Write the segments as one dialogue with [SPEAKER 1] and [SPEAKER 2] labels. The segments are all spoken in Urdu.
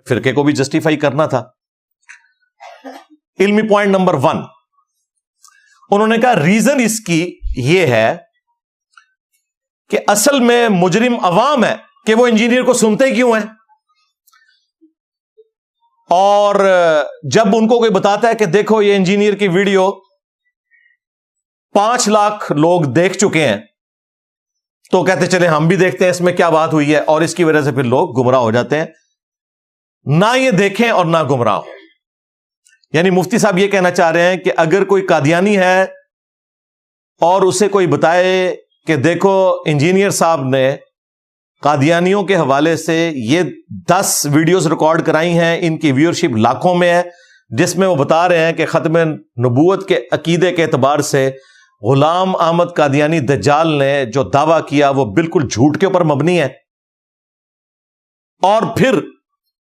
[SPEAKER 1] فرقے کو بھی جسٹیفائی کرنا تھا. علمی پوائنٹ نمبر 1 انہوں نے کہا ریزن اس کی یہ ہے کہ اصل میں مجرم عوام ہے کہ وہ انجینئر کو سنتے کیوں ہیں, اور جب ان کو کوئی بتاتا ہے کہ دیکھو یہ انجینئر کی ویڈیو 5 لاکھ لوگ دیکھ چکے ہیں, تو کہتے چلے ہم بھی دیکھتے ہیں اس میں کیا بات ہوئی ہے, اور اس کی وجہ سے پھر لوگ گمراہ ہو جاتے ہیں. نہ یہ دیکھیں اور نہ گمراہ ہو. یعنی مفتی صاحب یہ کہنا چاہ رہے ہیں کہ اگر کوئی قادیانی ہے اور اسے کوئی بتائے کہ دیکھو انجینئر صاحب نے قادیانیوں کے حوالے سے یہ 10 ویڈیوز ریکارڈ کرائی ہیں, ان کی ویورشپ لاکھوں میں ہے, جس میں وہ بتا رہے ہیں کہ ختم نبوت کے عقیدے کے اعتبار سے غلام احمد قادیانی دجال نے جو دعویٰ کیا وہ بالکل جھوٹ کے اوپر مبنی ہے, اور پھر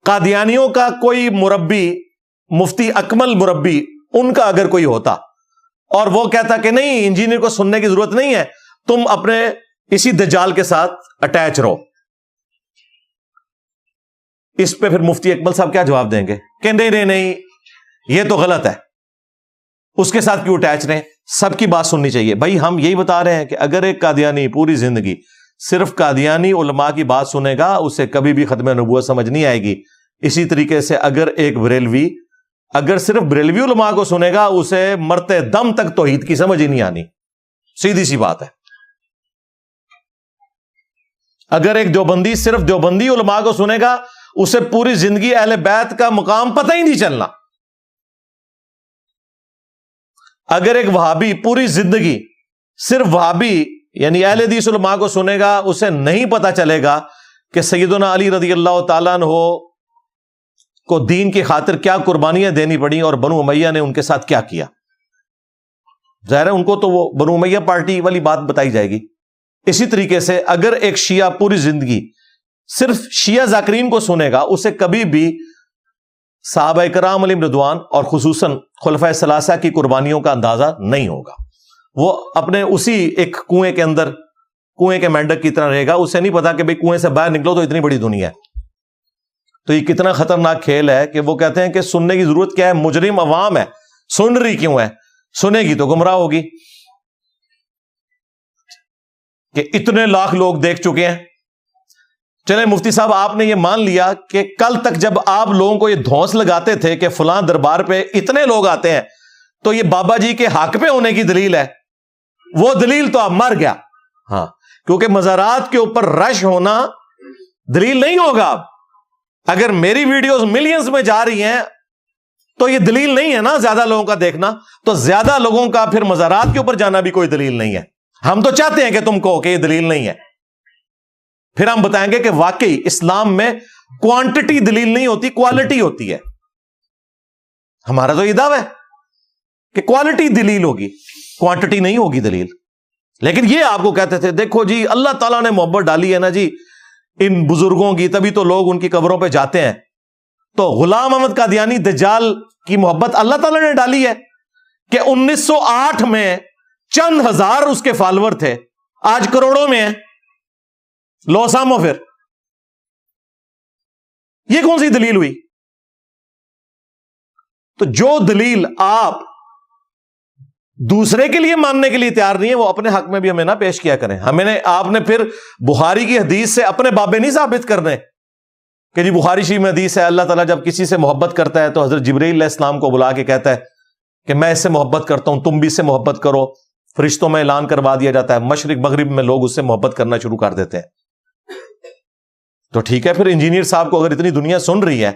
[SPEAKER 1] قادیانیوں کا کوئی مربی, مفتی اکمل مربی ان کا اگر کوئی ہوتا اور وہ کہتا کہ نہیں انجینئر کو سننے کی ضرورت نہیں ہے, تم اپنے اسی دجال کے ساتھ اٹیچ رہو, اس پہ پھر مفتی اکمل صاحب کیا جواب دیں گے کہ نہیں یہ تو غلط ہے, اس کے ساتھ کیوں اٹیچ رہیں, سب کی بات سننی چاہیے. بھائی ہم یہی بتا رہے ہیں کہ اگر ایک قادیانی پوری زندگی صرف قادیانی علماء کی بات سنے گا اسے کبھی بھی ختم نبوت سمجھ نہیں آئے گی. اسی طریقے سے اگر ایک بریلوی اگر صرف بریلوی علماء کو سنے گا اسے مرتے دم تک توحید کی سمجھ ہی نہیں آنی, سیدھی سی بات ہے. اگر ایک دیوبندی صرف دیوبندی علماء کو سنے گا اسے پوری زندگی اہل بیت کا مقام پتہ ہی نہیں چلنا. اگر ایک وہابی پوری زندگی صرف وہابی یعنی اہل حدیث علماء کو سنے گا اسے نہیں پتا چلے گا کہ سیدنا علی رضی اللہ تعالیٰ عنہ کو دین کی خاطر کیا قربانیاں دینی پڑی اور بنو امیہ نے ان کے ساتھ کیا کیا. ظاہر ہے ان کو تو وہ بنو امیہ پارٹی والی بات بتائی جائے گی. اسی طریقے سے اگر ایک شیعہ پوری زندگی صرف شیعہ ذاکرین کو سنے گا اسے کبھی بھی صحابہ کرام علیہم رضوان اور خصوصاً خلفائے ثلاثہ کی قربانیوں کا اندازہ نہیں ہوگا. وہ اپنے اسی ایک کنویں کے اندر کنویں کے مینڈک کی طرح رہے گا, اسے نہیں پتا کہ بھئی کنویں سے باہر نکلو تو اتنی بڑی دنیا ہے. تو یہ کتنا خطرناک کھیل ہے کہ وہ کہتے ہیں کہ سننے کی ضرورت کیا ہے, مجرم عوام ہے, سن رہی کیوں ہے, سنے گی تو گمراہ ہوگی. کہ اتنے لاکھ لوگ دیکھ چکے ہیں. چلیں مفتی صاحب آپ نے یہ مان لیا کہ کل تک جب آپ لوگوں کو یہ دھونس لگاتے تھے کہ فلاں دربار پہ اتنے لوگ آتے ہیں تو یہ بابا جی کے حق پہ ہونے کی دلیل ہے, وہ دلیل تو اب مر گیا. ہاں, کیونکہ مزارات کے اوپر رش ہونا دلیل نہیں ہوگا. اب اگر میری ویڈیوز ملینز میں جا رہی ہیں تو یہ دلیل نہیں ہے نا زیادہ لوگوں کا دیکھنا, تو زیادہ لوگوں کا پھر مزارات کے اوپر جانا بھی کوئی دلیل نہیں ہے. ہم تو چاہتے ہیں کہ تم کہو کہ یہ دلیل نہیں ہے, پھر ہم بتائیں گے کہ واقعی اسلام میں کوانٹٹی دلیل نہیں ہوتی, کوالٹی ہوتی ہے. ہمارا تو یہ دعویٰ ہے کہ کوالٹی دلیل ہوگی, کوانٹٹی نہیں ہوگی دلیل. لیکن یہ آپ کو کہتے تھے دیکھو جی اللہ تعالیٰ نے محبت ڈالی ہے نا جی ان بزرگوں کی, تبھی تو لوگ ان کی قبروں پہ جاتے ہیں. تو غلام احمد قادیانی دجال کی محبت اللہ تعالیٰ نے ڈالی ہے کہ 1908 میں چند ہزار اس کے فالوور تھے, آج کروڑوں میں ہیں. لو سامو پھر یہ کون سی دلیل ہوئی؟ تو جو دلیل آپ دوسرے کے لیے ماننے کے لیے تیار نہیں ہے وہ اپنے حق میں بھی ہمیں نہ پیش کیا کریں. آپ نے پھر بخاری کی حدیث سے اپنے بابے نہیں ثابت کرنے کہ جی بخاری شریف میں حدیث ہے اللہ تعالیٰ جب کسی سے محبت کرتا ہے تو حضرت جبرائیل علیہ السلام کو بلا کے کہتا ہے کہ میں اس سے محبت کرتا ہوں, تم بھی اس سے محبت کرو. فرشتوں میں اعلان کروا دیا جاتا ہے, مشرق مغرب میں لوگ اس سے محبت کرنا شروع کر دیتے ہیں. تو ٹھیک ہے, پھر انجینئر صاحب کو اگر اتنی دنیا سن رہی ہے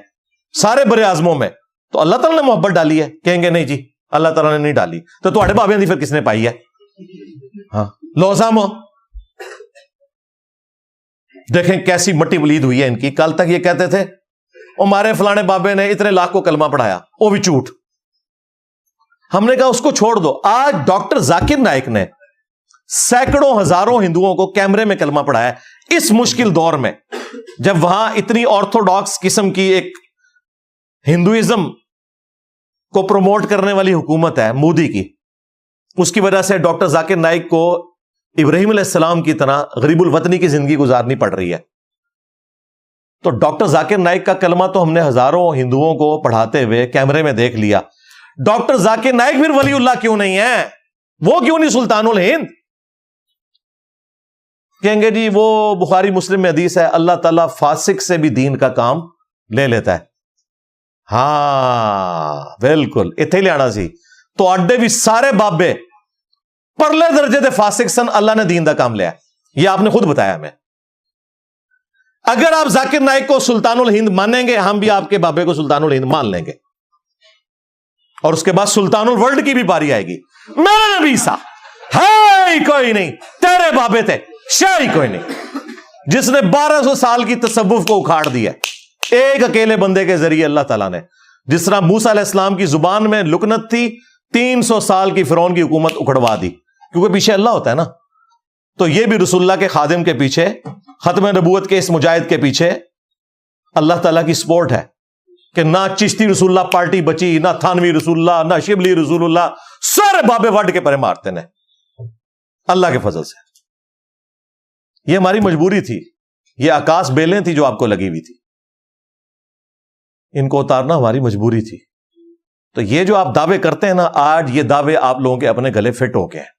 [SPEAKER 1] سارے بر اعظموں میں تو اللہ تعالیٰ نے محبت ڈالی ہے. کہیں گے نہیں جی اللہ تعالیٰ نے نہیں ڈالی, تو تھوڑے بابے دی پھر کس نے پائی ہے؟ ہاں لو سامو دیکھیں کیسی مٹی ولید ہوئی ہے ان کی. کل تک یہ کہتے تھے ہمارے فلانے بابے نے اتنے لاکھ کو کلمہ پڑھایا, وہ بھی جھوٹ. ہم نے کہا اس کو چھوڑ دو. آج ڈاکٹر ذاکر نائک نے سینکڑوں ہزاروں ہندوؤں کو کیمرے میں کلمہ پڑھایا اس مشکل دور میں, جب وہاں اتنی آرتھوڈاکس قسم کی ایک ہندوازم کو پروموٹ کرنے والی حکومت ہے مودی کی. اس کی وجہ سے ڈاکٹر ذاکر نائک کو ابراہیم علیہ السلام کی طرح غریب الوطنی کی زندگی گزارنی پڑ رہی ہے. تو ڈاکٹر ذاکر نائک کا کلمہ تو ہم نے ہزاروں ہندوؤں کو پڑھاتے ہوئے کیمرے میں دیکھ لیا. ڈاکٹر ذاکر نائک پھر ولی اللہ کیوں نہیں ہے؟ وہ کیوں نہیں سلطان الہند؟ کہیں گے جی وہ بخاری مسلم میں حدیث ہے اللہ تعالیٰ فاسق سے بھی دین کا کام لے لیتا ہے. ہاں بالکل اتنے لے آنا سی تو اڈے بھی سارے بابے پرلے درجے دے فاسق سن, اللہ نے دین دا کام لیا. یہ آپ نے خود بتایا ہمیں. اگر آپ ذاکر نائک کو سلطان الہند مانیں گے, ہم بھی آپ کے بابے کو سلطان الہند مان لیں گے, اور اس کے بعد سلطان الورلڈ کی بھی باری آئے گی. میرا نبی سا ہے کوئی نہیں, تیرے بابے تھے شاہی کوئی نہیں, جس نے 1200 سال کی تصوف کو اکھاڑ دیا ایک اکیلے بندے کے ذریعے. اللہ تعالیٰ نے جس طرح موسیٰ علیہ السلام کی زبان میں لکنت تھی, 300 سال کی فرعون کی حکومت اکھڑوا دی, کیونکہ پیچھے اللہ ہوتا ہے نا. تو یہ بھی رسول اللہ کے خادم کے پیچھے, ختم نبوت کے اس مجاہد کے پیچھے اللہ تعالیٰ کی سپورٹ ہے کہ نہ چشتی رسول اللہ پارٹی بچی, نہ تھانوی رسول اللہ, نہ شبلی رسول اللہ, سارے بابے وڈ کے پرے مارتے ہیں اللہ کے فضل سے. یہ ہماری مجبوری تھی, یہ آکاش بیلیں تھی جو آپ کو لگی ہوئی تھی, ان کو اتارنا ہماری مجبوری تھی. تو یہ جو آپ دعوے کرتے ہیں نا, آج یہ دعوے آپ لوگوں کے اپنے گلے فٹ ہو گئے ہیں.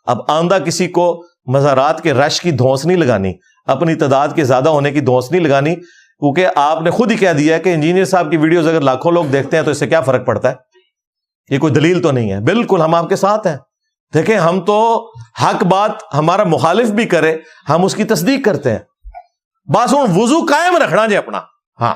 [SPEAKER 1] اب آندہ کسی کو مزارات کے رش کی دھونس نہیں لگانی, اپنی تعداد کے زیادہ ہونے کی دھونس نہیں لگانی, کیونکہ آپ نے خود ہی کہہ دیا کہ انجینئر صاحب کی ویڈیوز اگر لاکھوں لوگ دیکھتے ہیں تو اس سے کیا فرق پڑتا ہے. یہ کوئی دلیل تو نہیں ہے. بالکل ہم آپ کے ساتھ ہیں. دیکھیں ہم تو حق بات ہمارا مخالف بھی کرے ہم اس کی تصدیق کرتے ہیں. بس ہوں وضو قائم رکھنا جی اپنا. ہاں